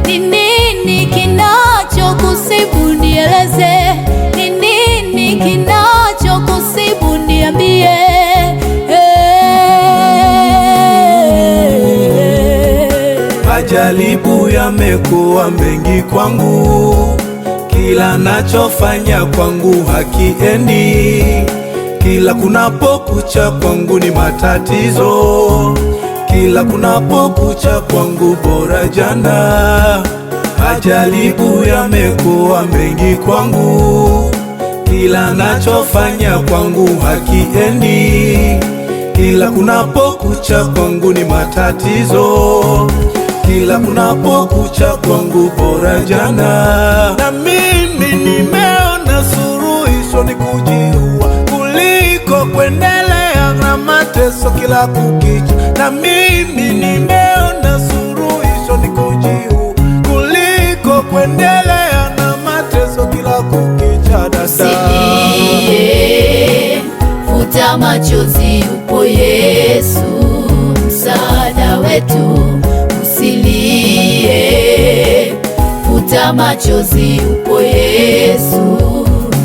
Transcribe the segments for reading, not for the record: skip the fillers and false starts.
Ni nini kinachokusibu? Nieleze. Ni nini kinachokusibu? Niambie. Majaribu yamekuwa mengi kwangu, kila nachofanya kwangu hakiendi, kila kunapokucha kwangu ni matatizo, kila kunapokucha kwangu bora jana. Majaribu yamekuwa mengi kwangu, kila nachofanya kwangu hakiendi, kila kunapokucha kwangu ni matatizo, kila kunapokucha kwangu bora jana. Na mimi nimeona suluhisho ni kujiua kuliko kuendelea na mateso kila kukicha. Na mimi nimeona suluhisho ni kujiua kuliko kuendelea na mateso kila kukicha. Dada, usilie, futa machozi, upo Yesu msaada wetu. Usilie, futa machozi, upo Yesu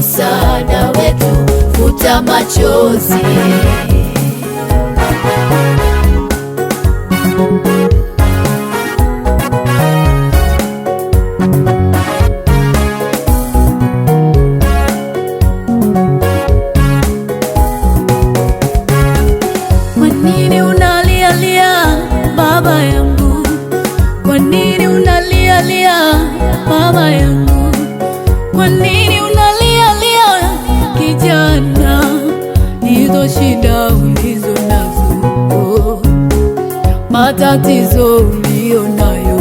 msaada wetu. Futa machozi. Kwa nini unalialia baba yangu? Kwa nini unalialia mama yangu? Kwa nini unalialia kijana? Hizo shida ulizo nazo, matatizo ulio nayo,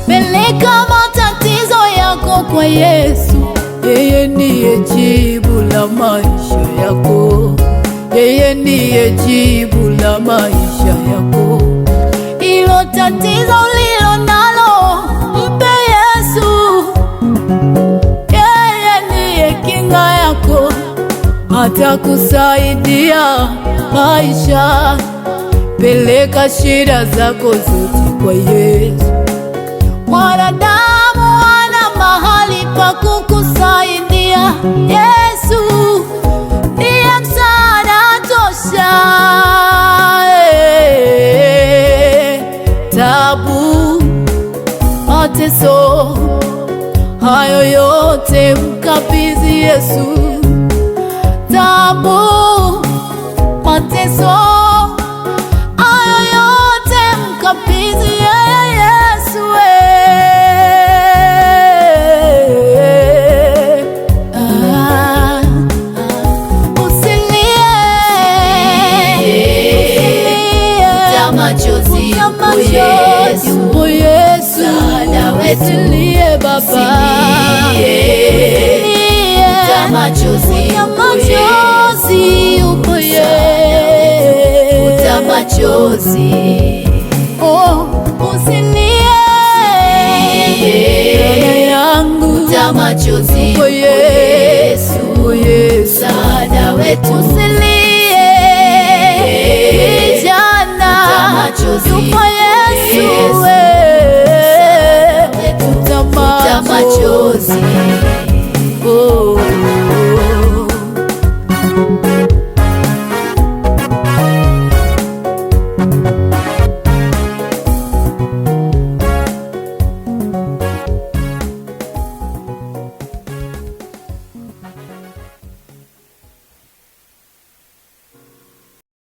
peleka matatizo yako kwa Yesu. Yeye ndiye jibu la maisha yako, yeye ndiye jibu la maisha yako. Ilo tatizo ulilo nalo, mpe Yesu. Yeye ndiye kinga yako, atakusaidia maisha. Peleka shida zako zote kwa Yesu. Wanadamu wana mahali pa kukusaidia, Yesu ndiye msaada tosha. Tabu, mateso, hayo yote mkabidhi Yesu. Tabu, mateso, hayo yote mkabidhi Yesu. Upo Yesu msaada wetu. Usilie baba, futa machozi, upo Yesu, futa machozi. Oh, usilie dada yangu, futa machozi, upo Yesu, msaada wetu. Usilie kijana, yupo Yesu.